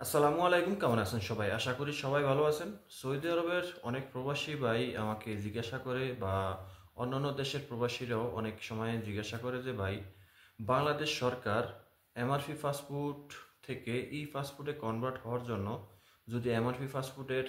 আসসালামু আলাইকুম, কেমন আছেন সবাই? আশা করি সবাই ভালো আছেন। সৌদি আরবের অনেক প্রবাসী ভাই আমাকে জিজ্ঞাসা করে বা অন্যান্য দেশের প্রবাসীরাও অনেক সময় জিজ্ঞাসা করে যে ভাই, বাংলাদেশ সরকার এমআরপি ফাস্টফুড থেকে ই ফাস্টফুডে কনভার্ট হওয়ার জন্য যদি এমআরপি ফাস্টফুডের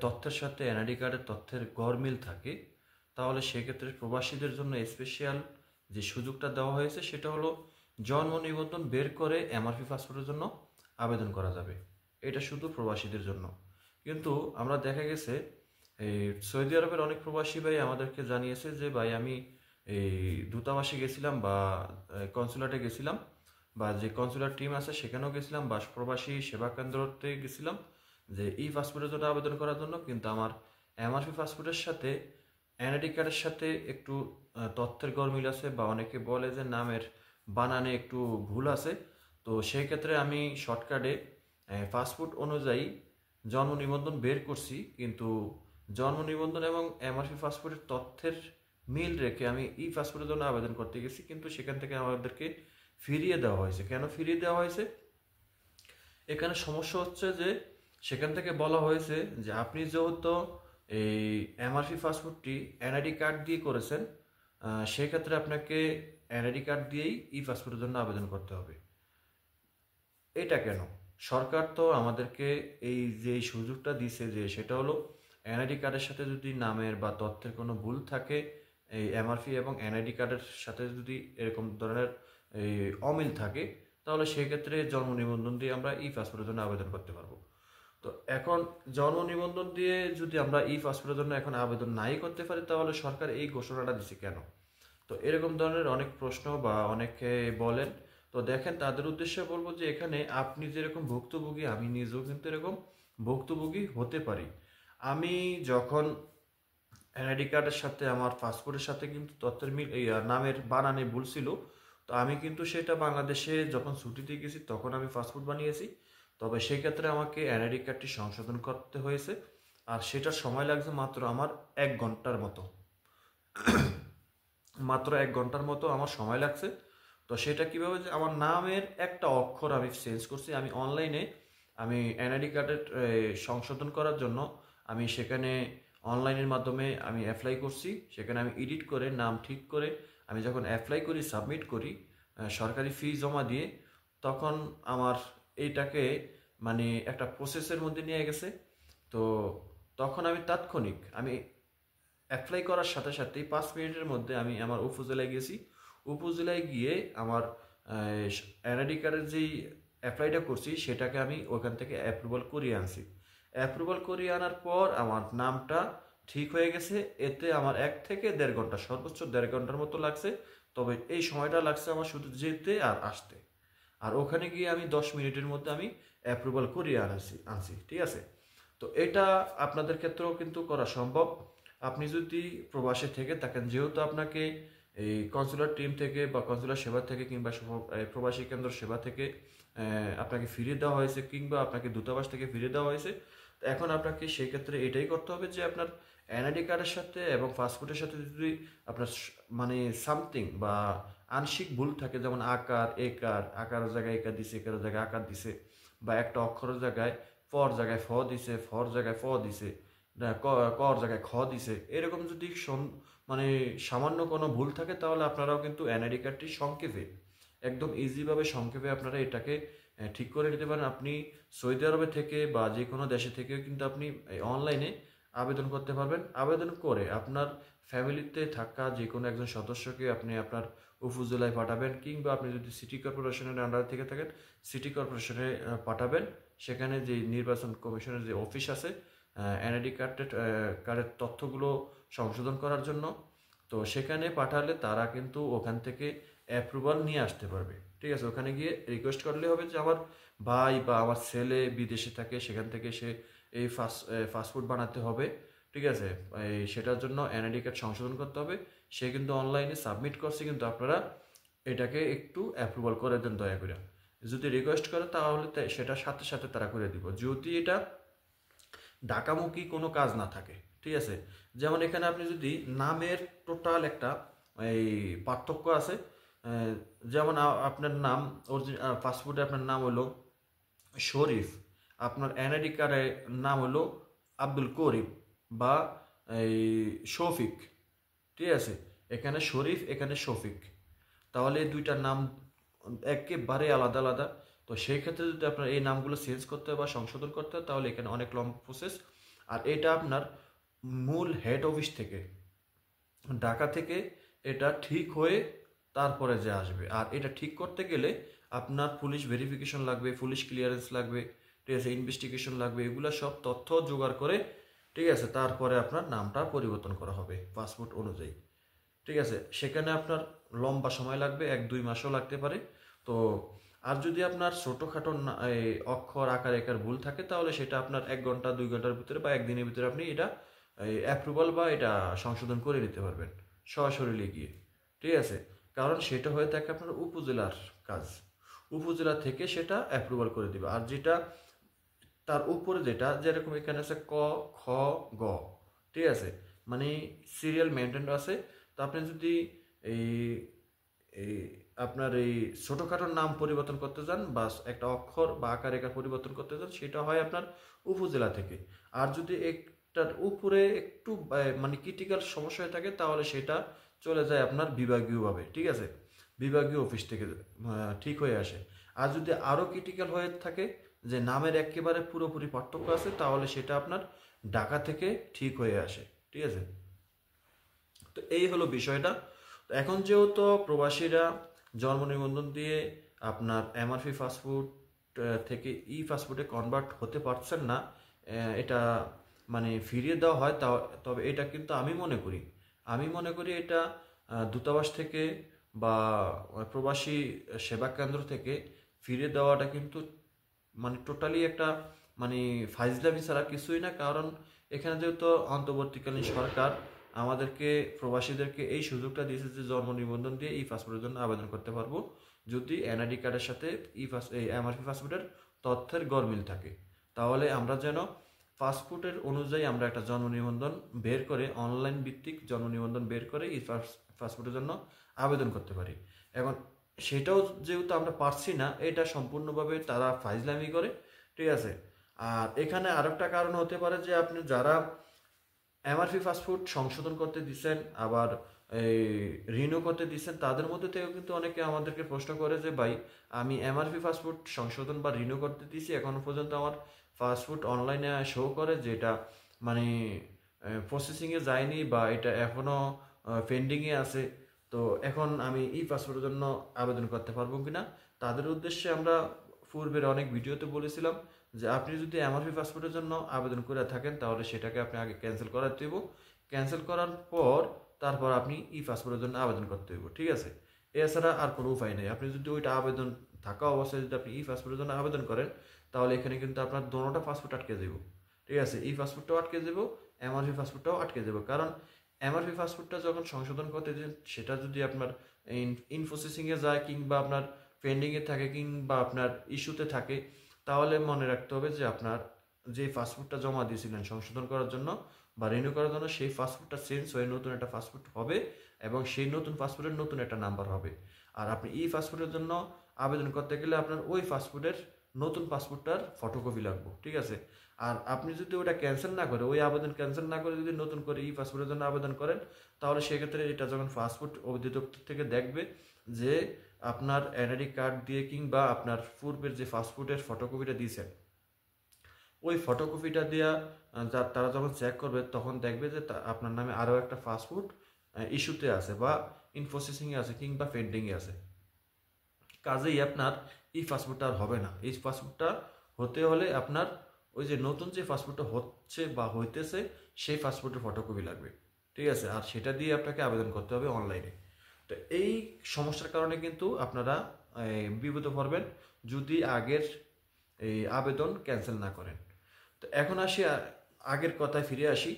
তথ্যের সাথে এনআইডি কার্ডের তথ্যের গড়মিল থাকে, তাহলে সেক্ষেত্রে প্রবাসীদের জন্য স্পেশাল যে সুযোগটা দেওয়া হয়েছে সেটা হলো জন্ম নিবন্ধন বের করে এমআরপি ফাস্টফুডের জন্য আবেদন করা যাবে। এটা শুধু প্রবাসীদের জন্য। কিন্তু আমরা দেখা গেছে এই সৌদি আরবের অনেক প্রবাসী ভাই আমাদেরকে জানিয়েছে যে ভাই, আমি এই দূতাবাসে গেছিলাম বা কনসুলেটে গেছিলাম বা যে কনসুলার টিম আছে সেখানেও গেছিলাম বা প্রবাসী সেবা কেন্দ্রতে গেছিলাম যে ই পাসপোর্টের জন্য আবেদন করার জন্য, কিন্তু আমার এমআরপি পাসপোর্টের সাথে এনআইডি কার্ডের সাথে একটু তথ্যের গরমিল আছে বা অনেকে বলে যে নামের বানানে একটু ভুল আছে। তো সেই ক্ষেত্রে আমি শর্টকাটে পাসপোর্ট অনুযায়ী জন্ম নিবন্ধন বের করছি, কিন্তু জন্ম নিবন্ধন এবং এমআরপি পাসপোর্টের তথ্যের মিল রেখে আমি ই পাসপোর্টের জন্য আবেদন করতে গেছি, কিন্তু সেখান থেকে আমাদেরকে ফিরিয়ে দেওয়া হয়েছে। কেন ফিরিয়ে দেওয়া হয়েছে? এখানে সমস্যা হচ্ছে যে সেখান থেকে বলা হয়েছে যে আপনি যেহেতু এই এমআরপি পাসপোর্টটি এনআইডি কার্ড দিয়ে করেছেন, সেক্ষেত্রে আপনাকে এনআইডি কার্ড দিয়েই ই পাসপোর্টের জন্য আবেদন করতে হবে। এটা কেন? সরকার তো আমাদেরকে এই যে সুযোগটা দিছে যে সেটা হলো এনআইডি কার্ডের সাথে যদি নামের বা তথ্যের কোনো ভুল থাকে, এই এমআরপি এবং এনআইডি কার্ডের সাথে যদি এরকম ধরনের এই অমিল থাকে, তাহলে সেক্ষেত্রে জন্ম নিবন্ধন দিয়ে আমরা ই পাসপোর্টের জন্য আবেদন করতে পারবো। তো এখন জন্ম নিবন্ধন দিয়ে যদি আমরা ই পাসপোর্টের জন্য এখন আবেদন নাই করতে পারি, তাহলে সরকার এই ঘোষণাটা দিছে কেন? তো এরকম ধরনের অনেক প্রশ্ন বা অনেকে বলেন। তো দেখেন, তাদের উদ্দেশ্যে বলবো যে এখানে আপনি যেরকম ভুক্তভোগী, আমি নিজেও কিন্তু এরকম ভুক্তভোগী হতে পারি। আমি যখন এনআইডি কার্ডের সাথে আমার পাসপোর্টের সাথে কিন্তু তথ্যের মিল এই নামের বানানে ভুল ছিল। তো আমি কিন্তু সেটা বাংলাদেশে যখন ছুটিতে গেছি তখন আমি পাসপোর্ট বানিয়েছি। তবে সেক্ষেত্রে আমাকে এনআইডি কার্ডটি সংশোধন করতে হয়েছে, আর সেটার সময় লাগছে মাত্র আমার 1 ঘন্টার মতো। মাত্র 1 ঘন্টার মতো আমার সময় লাগছে। তো সেটা কিভাবে, যে আমার নামের একটা অক্ষর আমি চেঞ্জ করছি, আমি অনলাইনে আমি এনআইডি কার্ডের সংশোধন করার জন্য আমি সেখানে অনলাইনের মাধ্যমে আমি অ্যাপ্লাই করছি। সেখানে আমি এডিট করে নাম ঠিক করে আমি যখন অ্যাপ্লাই করি, সাবমিট করি সরকারি ফি জমা দিয়ে, তখন আমার এইটাকে মানে একটা প্রসেসের মধ্যে নিয়ে গেছে। তো তখন আমি তাৎক্ষণিক আমি অ্যাপ্লাই করার সাথে সাথেই 5 মিনিটের মধ্যে আমি আমার উপজেলায় গেছি। উপজেলায় গিয়ে আমার এনআইডি কার্ডের যেই অ্যাপ্লাইটা করছি সেটাকে আমি ওখান থেকে অ্যাপ্রুভাল করিয়ে আনছি। অ্যাপ্রুভাল করিয়ে আনার পর আমার নামটা ঠিক হয়ে গেছে। এতে আমার 1 থেকে 1.5 ঘন্টা, সর্বোচ্চ 1.5 ঘন্টার মতো লাগছে। তবে এই সময়টা লাগছে আমার শুধু যেতে আর আসতে। আর ওখানে গিয়ে আমি 10 মিনিটের মধ্যে আমি অ্যাপ্রুভাল করিয়ে আনছি, ঠিক আছে? তো এটা আপনাদের ক্ষেত্রেও কিন্তু করা সম্ভব। আপনি যদি প্রবাসে থেকে থাকেন, যেহেতু আপনাকে এই কনসুলার টিম থেকে বা কনসুলার সেবা থেকে কিংবা প্রবাসী কেন্দ্র সেবা থেকে আপনাকে ফিরিয়ে দেওয়া হয়েছে কিংবা আপনাকে দূতাবাস থেকে ফিরিয়ে দেওয়া হয়েছে, তো এখন আপনাকে সেই ক্ষেত্রে এটাই করতে হবে যে আপনার এনআইডি কার্ডের সাথে এবং পাসপোর্টের সাথে যদি আপনার মানে সামথিং বা আংশিক ভুল থাকে, যেমন আকার একার, আকারের জায়গায় একার দিছে, একারের জায়গায় আকার দিছে, বা একটা অক্ষরের জায়গায় ফর জায়গায় ফ দিছে, ফর জায়গায় ফ দিছে, কর জায়গায় খ দিছে, এরকম যদি মানে সামান্য কোনো ভুল থাকে, তাহলে আপনারাও কিন্তু এনআইডি কার্ডটি সংক্ষেপে একদম ইজিভাবে সংক্ষেপে আপনারা এটাকে ঠিক করে নিতে পারেন। আপনি সৌদি আরবে থেকে বা যে কোনো দেশে থেকেও কিন্তু আপনি অনলাইনে আবেদন করতে পারবেন। আবেদন করে আপনার ফ্যামিলিতে থাকা যে কোনো একজন সদস্যকে আপনি আপনার উপজেলায় পাঠাবেন, কিংবা আপনি যদি সিটি কর্পোরেশনের আন্ডারে থেকে থাকেন সিটি কর্পোরেশনে পাঠাবেন। সেখানে যে নির্বাচন কমিশনের যে অফিস আছে এনআইডি কার্ডের তথ্যগুলো সংশোধন করার জন্য, তো সেখানে পাঠালে তারা কিন্তু ওখান থেকে অ্যাপ্রুভাল নিয়ে আসতে পারবে, ঠিক আছে? ওখানে গিয়ে রিকোয়েস্ট করলে হবে যে আমার ভাই বা আমার ছেলে বিদেশে থাকে, সেখান থেকে সে এই ফাস্টফুড বানাতে হবে, ঠিক আছে? এই সেটার জন্য এনআইডি কার্ড সংশোধন করতে হবে। সে কিন্তু অনলাইনে সাবমিট করছে, কিন্তু আপনারা এটাকে একটু অ্যাপ্রুভাল করে দেন দয়া করে। যদি রিকোয়েস্ট করে তাহলে সেটা সাথে সাথে তারা করে দিব, যদি এটা ঢাকামুখী কোনো কাজ না থাকে, ঠিক আছে? যেমন এখানে আপনি যদি নামের টোটাল একটা এই পার্থক্য আছে। যেমন আপনার নাম পাসপোর্টে আপনার নাম হলো শরীফ, আপনার এনআইডি কার্ডের নাম হলো আব্দুল করিম বা এই শফিক, ঠিক আছে, এখানে শরীফ এখানে শফিক, তাহলে এই দুইটার নাম একেবারে আলাদা আলাদা। তো সেই ক্ষেত্রে যদি আপনার এই নামগুলো চেঞ্জ করতে হয় বা সংশোধন করতে হয় তাহলে এখানে অনেক লম্বা প্রসেস। আর এটা আপনার মূল হেড অফিস থেকে, ঢাকা থেকে এটা ঠিক হয়ে তারপরে যে আসবে। আর এটা ঠিক করতে গেলে আপনার পুলিশ ভেরিফিকেশন লাগবে, পুলিশ ক্লিয়ারেন্স লাগবে, ঠিক আছে, ইনভেস্টিগেশন লাগবে, এগুলো সব তথ্য জোগাড় করে, ঠিক আছে, তারপরে আপনার নামটা পরিবর্তন করা হবে পাসপোর্ট অনুযায়ী, ঠিক আছে। সেখানে আপনার লম্বা সময় লাগবে, 1-2 মাসও লাগতে পারে। তো আর যদি আপনার ছোটোখাটো এই অক্ষর আকার একার ভুল থাকে তাহলে সেটা আপনার 1 ঘন্টা 2 ঘন্টার ভিতরে বা একদিনের ভিতরে আপনি এটা অ্যাপ্রুভাল বা এটা সংশোধন করে নিতে পারবেন সরাসরি গিয়ে, ঠিক আছে। কারণ সেটা হয়ে থাকে আপনার উপজেলার কাজ, উপজেলা থেকে সেটা অ্যাপ্রুভাল করে দিবে। আর যেটা তার উপরে যেটা যেরকম এখানে আছে ক, খ, গ, ঠিক আছে, মানে সিরিয়াল মেনটেন আছে। তো আপনি যদি এই এই আপনার এই ছোটোখাটোর নাম পরিবর্তন করতে চান বা একটা অক্ষর বা আকার রেখা পরিবর্তন করতে চান সেটা হয় আপনার উপজেলা থেকে। আর যদি একটার উপরে একটু মানে ক্রিটিক্যাল সমস্যা হয়ে থাকে তাহলে সেটা চলে যায় আপনার বিভাগীয়ভাবে, ঠিক আছে, বিভাগীয় অফিস থেকে ঠিক হয়ে আসে। আর যদি আরও ক্রিটিক্যাল হয়ে থাকে যে নামের একেবারে পুরোপুরি পার্থক্য আছে তাহলে সেটা আপনার ঢাকা থেকে ঠিক হয়ে আসে, ঠিক আছে। তো এই হলো বিষয়টা। তো এখন যেহেতু প্রবাসীরা জন্ম নিবন্ধন দিয়ে আপনার এমআরপি পাসপোর্ট থেকে ই পাসপোর্টে কনভার্ট হতে পারছেন না, এটা মানে ফিরিয়ে দেওয়া হয় তা, তবে এটা কিন্তু আমি মনে করি এটা দূতাবাস থেকে বা প্রবাসী সেবা কেন্দ্র থেকে ফিরিয়ে দেওয়াটা কিন্তু মানে টোটালি একটা মানে ফাইজলামি ছাড়া কিছুই না। কারণ এখানে যেহেতু অন্তর্বর্তীকালীন সরকার আমাদেরকে প্রবাসীদেরকে এই সুযোগটা দিয়েছে যে জন্ম নিবন্ধন দিয়ে ই পাসপোর্টের জন্য আবেদন করতে পারবো যদি এনআইডি কার্ডের সাথে এই এমআরপি পাসপোর্টের তথ্যের গরমিল থাকে। তাহলে আমরা যেন পাসপোর্টের অনুযায়ী আমরা একটা জন্ম নিবন্ধন বের করে অনলাইন ভিত্তিক জন্ম নিবন্ধন বের করে ই পাসপোর্টের জন্য আবেদন করতে পারি। এখন সেটাও যেহেতু আমরা পারছি না, এটা সম্পূর্ণভাবে তারা ফাইজলামি করে, ঠিক আছে। আর এখানে আরেকটা কারণ হতে পারে যে আপনি যারা এমআরপি পাসপোর্ট সংশোধন করতে দিচ্ছেন আবার এই রিনিউ করতে দিচ্ছেন তাদের মধ্যে থেকেও কিন্তু অনেকে আমাদেরকে প্রশ্ন করে যে ভাই আমি এমআরপি পাসপোর্ট সংশোধন বা রিনিউ করতে দিয়েছি এখনো পর্যন্ত আমার পাসপোর্ট অনলাইনে শো করে যে এটা মানে প্রসেসিংয়ে যায়নি বা এটা এখনও পেন্ডিংয়ে আছে। তো এখন আমি ই পাসপোর্টের জন্য আবেদন করতে পারবো কিনা, তাদের উদ্দেশ্যে আমরা পূর্বের অনেক ভিডিওতে বলেছিলাম যে আপনি যদি এমআরপি পাসপোর্টের জন্য আবেদন করে থাকেন তাহলে সেটাকে আপনি আগে ক্যান্সেল করাতে দেবো, ক্যান্সেল করার পর তারপর আপনি ই পাসপোর্টের জন্য আবেদন করতে দেবো, ঠিক আছে। এছাড়া আর কোনো উপায় নেই। আপনি যদি ওইটা আবেদন থাকা অবস্থায় যদি আপনি ই পাসপোর্টের জন্য আবেদন করেন তাহলে এখানে কিন্তু আপনার দোনোটা পাসপোর্ট আটকে দেবো, ঠিক আছে, ই পাসপোর্টটাও আটকে দেবো, এমআরপি পাসপোর্টটাও আটকে দেবো। কারণ এমআরপি পাসপোর্টটা যখন সংশোধন করতে দেন সেটা যদি আপনার ইনপ্রসেসিংয়ে যায় কিংবা আপনার পেন্ডিংয়ে থাকে কিংবা আপনার ইস্যুতে থাকে তাহলে মনে রাখতে হবে যে আপনার যে পাসপোর্টটা জমা দিয়েছিলেন সংশোধন করার জন্য বা রিনিউ করার জন্য সেই পাসপোর্টটা চেঞ্জ হয়ে নতুন একটা পাসপোর্ট হবে এবং সেই নতুন পাসপোর্টের নতুন একটা নাম্বার হবে। আর আপনি ই পাসপোর্টের জন্য আবেদন করতে গেলে আপনার ওই পাসপোর্টের নতুন পাসপোর্টটার ফটোকপি লাগবে, ঠিক আছে। আর আপনি যদি ওটা ক্যান্সেল না করে ওই আবেদন ক্যান্সেল না করে যদি নতুন করে ই পাসপোর্টের জন্য আবেদন করেন তাহলে সেক্ষেত্রে এটা যখন পাসপোর্ট অধিদপ্তর থেকে দেখবে যে আপনার এনআইডি কার্ড দিয়ে কিংবা আপনার পূর্বের যে পাসপোর্টের ফটোকপিটা দিয়েছেন ওই ফটোকপিটা দেওয়া তারা যখন চেক করবে তখন দেখবে যে আপনার নামে আরও একটা পাসপোর্ট ইস্যুতে আছে বা ইন প্রসেসিংয়ে আছে কিংবা পেন্ডিংয়ে আছে। কাজেই আপনার এই পাসপোর্টটা আর হবে না। এই পাসপোর্টটা হতে হলে আপনার ওই যে নতুন যে পাসপোর্টটা হচ্ছে বা হইতেছে সেই পাসপোর্টের ফটোকপি লাগবে, ঠিক আছে। আর সেটা দিয়ে আপনাকে আবেদন করতে হবে অনলাইনে। তো এই সমস্যার কারণে কিন্তু আপনারা বিপদে পড়বেন যদি আগের এই আবেদন ক্যান্সেল না করেন। তো এখন আসি আগের কথায় ফিরে আসি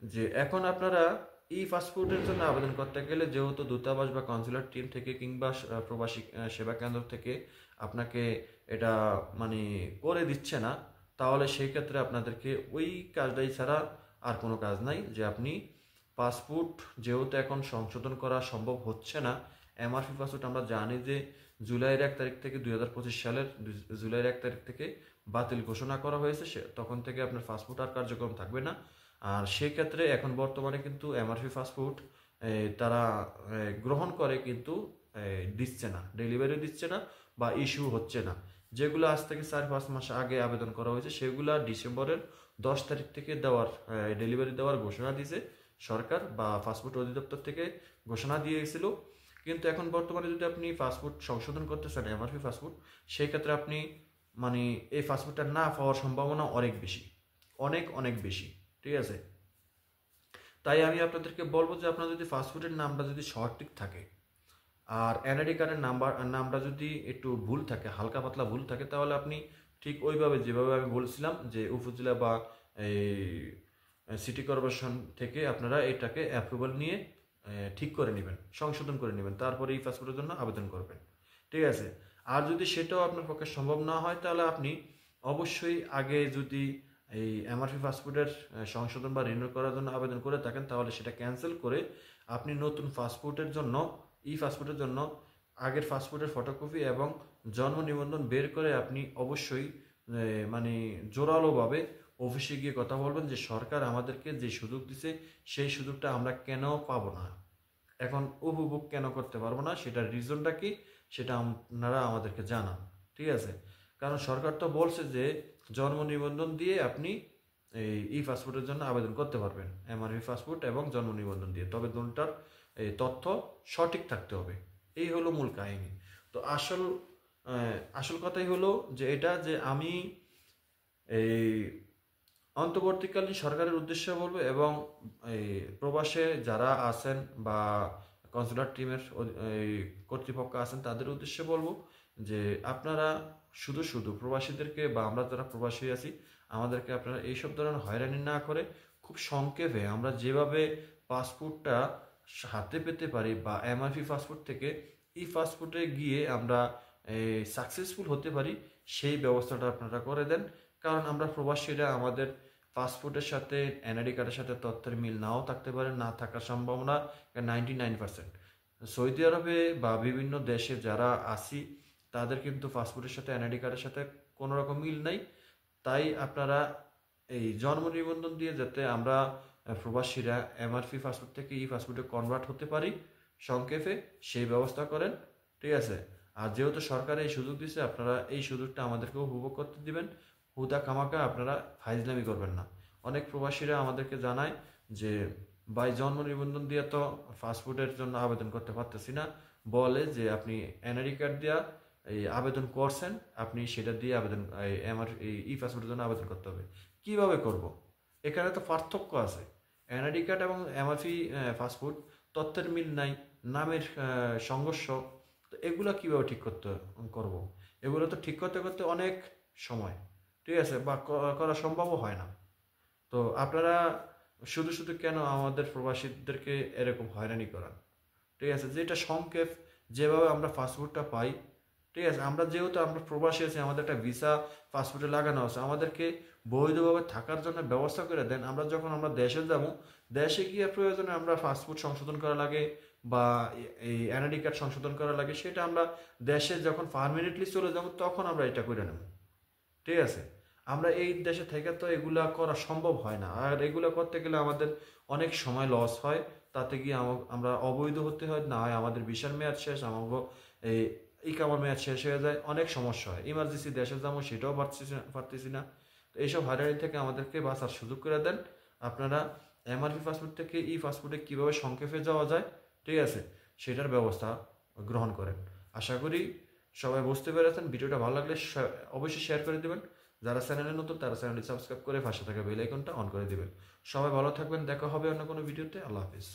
যে এখন আপনারা ই পাসপোর্টের জন্য আবেদন করতে গেলে যেহেতু দূতাবাস বা কনসুলেট টিম থেকে কিংবা প্রবাসী সেবা কেন্দ্র থেকে আপনাকে এটা মানে করে দিচ্ছে না, তাহলে সেই ক্ষেত্রে আপনাদেরকে ওই কাজটাই ছাড়া আর কোনো কাজ নাই যে আপনি পাসপোর্ট যেহেতু এখন সংশোধন করা সম্ভব হচ্ছে না। এমআরপি পাসপোর্ট আমরা জানি যে জুলাইয়ের 1 তারিখ থেকে 2025 সালের জুলাইয়ের 1 তারিখ থেকে বাতিল ঘোষণা করা হয়েছে। তখন থেকে আপনার ফাস্টফুড আর কার্যক্রম থাকবে না। আর সেই ক্ষেত্রে এখন বর্তমানে কিন্তু এমআরপি ফাস্টফুড তারা গ্রহণ করে, কিন্তু দিচ্ছে না, ডেলিভারি দিচ্ছে না বা ইস্যু হচ্ছে না। যেগুলো আজ থেকে 4-5 মাস আগে আবেদন করা হয়েছে সেগুলা ডিসেম্বরের 10 তারিখ থেকে ডেলিভারি দেওয়ার ঘোষণা দিয়েছে সরকার বা ফাস্টফুড অধিদপ্তর থেকে ঘোষণা দিয়েছিল। কিন্তু এখন বর্তমানে যদি আপনি ফাস্টফুড সংশোধন করতে চান এমআরপি ফাস্টফুড, সেই ক্ষেত্রে আপনি মানে এই ফাস্টফুডটা না পাওয়ার সম্ভাবনা অনেক বেশি, অনেক অনেক বেশি। ঠিক আছে, তাই আমি আপনাদেরকে বলবো যে আপনার যদি ফাস্টফুডের নামটা যদি সঠিক থাকে আর এনআইডি কার্ডের নামটা যদি একটু ভুল থাকে, হালকা পাতলা ভুল থাকে, তাহলে আপনি ঠিক ওইভাবে যেভাবে আমি বলছিলাম যে উপজেলা বা এই সিটি কর্পোরেশন থেকে আপনারা এটাকে অ্যাপ্রুভাল নিয়ে ঠিক করে নেবেন, সংশোধন করে নেবেন, তারপরে এই পাসপোর্টের জন্য আবেদন করবেন। ঠিক আছে, আর যদি সেটাও আপনার পক্ষে সম্ভব না হয় তাহলে আপনি অবশ্যই আগে যদি এই এমআরপি পাসপোর্টের সংশোধন বা রিনিউ করার জন্য আবেদন করে থাকেন তাহলে সেটা ক্যান্সেল করে আপনি নতুন পাসপোর্টের জন্য পাসপোর্টের জন্য আগের পাসপোর্টের ফটোকপি এবং জন্ম নিবন্ধন বের করে আপনি অবশ্যই মানে জোরালোভাবে অফিসে গিয়ে কথা বলবেন যে সরকার আমাদেরকে যে সুযোগ দিছে সেই সুযোগটা আমরা কেন পাবো না, এখন উপভোগ কেন করতে পারবো না, সেটার রিজনটা কি সেটা আপনারা আমাদেরকে জানান। ঠিক আছে, কারণ সরকার তো বলছে যে জন্ম নিবন্ধন দিয়ে আপনি এই পাসপোর্টের জন্য আবেদন করতে পারবেন, এমআরপি পাসপোর্ট এবং জন্ম নিবন্ধন দিয়ে, তবে দুটার এই তথ্য সঠিক থাকতে হবে। এই হলো মূল কাহিনী। তো আসল কথাই হলো যে এটা যে আমি এই অন্তর্বর্তীকালীন সরকারের উদ্দেশ্যে বলবো এবং এই প্রবাসে যারা আছেন বা কনসুলার টিমের কর্তৃপক্ষ আছেন তাদের উদ্দেশ্যে বলবো যে আপনারা শুধু শুধু প্রবাসীদেরকে বা আমরা যারা প্রবাসী আছি আমাদেরকে আপনারা এইসব ধরনের হয়রানি না করে খুব সংক্ষেপে আমরা যেভাবে পাসপোর্টটা হাতে পেতে পারি বা এমআরপি পাসপোর্ট থেকে পাসপোর্টে গিয়ে আমরা সাকসেসফুল হতে পারি সেই ব্যবস্থাটা আপনারা করে দেন। কারণ আমরা প্রবাসীরা আমাদের পাসপোর্টের সাথে এনআইডি কার্ডের সাথে তথ্যের মিল নাও থাকতে পারে, না থাকার সম্ভাবনা 99%। সৌদি আরবে বা বিভিন্ন দেশে যারা আসি তাদের কিন্তু পাসপোর্টের সাথে এনআইডি কার্ডের সাথে কোনো রকম মিল নাই। তাই আপনারা এই জন্ম নিবন্ধন দিয়ে যাতে আমরা প্রবাসীরা এমআরপি পাসপোর্ট থেকে পাসপোর্টে কনভার্ট হতে পারি সংক্ষেপে সেই ব্যবস্থা করেন। ঠিক আছে, আর যেহেতু সরকার এই সুযোগ দিচ্ছে আপনারা এই সুযোগটা আমাদেরকেও উপভোগ করতে দিবেন, হুদা কামাকা আপনারা ফাইজলামি করবেন না। অনেক প্রবাসীরা আমাদেরকে জানায় যে ভাই জন্ম নিবন্ধন দিয়ে তো পাসপোর্টের জন্য আবেদন করতে পারতেছি না, বলে যে আপনি এনআইডি কার্ড দিয়ে এই আবেদন করছেন, আপনি সেটা দিয়ে আবেদন আমার এই পাসপোর্টের জন্য আবেদন করতে হবে। কিভাবে করব? এখানে তো পার্থক্য আছে, এনআইডি কার্ড এবং এমআরপি পাসপোর্ট তথ্যের মিল নাই, নামের সংঘর্ষ, তো এগুলো কিভাবে ঠিক করব? এগুলো তো ঠিক করতে করতে অনেক সময়, ঠিক আছে, বা করা সম্ভবও হয় না। তো আপনারা শুধু শুধু কেন আমাদের প্রবাসীদেরকে এরকম হয়রানি করান? ঠিক আছে, যেটা সংক্ষেপ যেভাবে আমরা পাসপোর্টটা পাই, ঠিক আছে, আমরা যেহেতু আমরা প্রবাসী আছি আমাদের একটা ভিসা পাসপোর্টে লাগানো আছে, আমাদেরকে বৈধভাবে থাকার জন্য ব্যবস্থা করে দেন। আমরা যখন আমরা দেশে যাব, দেশে গিয়ে প্রয়োজনে আমরা পাসপোর্ট সংশোধন করা লাগে বা এই এনআইডি কার্ড সংশোধন করা লাগে, সেটা আমরা দেশে যখন পারমানেন্টলি চলে যাব তখন আমরা এটা করে নেব। ঠিক আছে, আমরা এই দেশে থেকে তো এগুলা করা সম্ভব হয় না, আর এগুলা করতে গেলে আমাদের অনেক সময় লস হয়, তাতে গিয়ে আমরা অবৈধ হতে হয়, না হয় আমাদের ভিসার মেয়াদ শেষ, আমাকে এই ইকামার মেয়াদ শেষ হয়ে যায়, অনেক সমস্যা হয়, ইমার্জেন্সি দেশে যাবো সেটাও পারতেছি না। তো এইসব হয়রানি থেকে আমাদেরকে বাঁচার সুযোগ করে দেন আপনারা। এমআরপি পাসপোর্ট থেকে পাসপোর্টে কীভাবে সংক্ষেপে যাওয়া যায়, ঠিক আছে, সেটার ব্যবস্থা গ্রহণ করেন। আশা করি সবাই বুঝতে পেরেছেন। ভিডিওটা ভালো লাগলে অবশ্যই শেয়ার করে দেবেন। যারা চ্যানেলে নতুন তারা চ্যানেলটি সাবস্ক্রাইব করে পাশে থাকা বেল আইকনটা অন করে দিবেন। সবাই ভালো থাকবেন, দেখা হবে অন্য কোনো ভিডিওতে। আল্লাহ হাফিজ।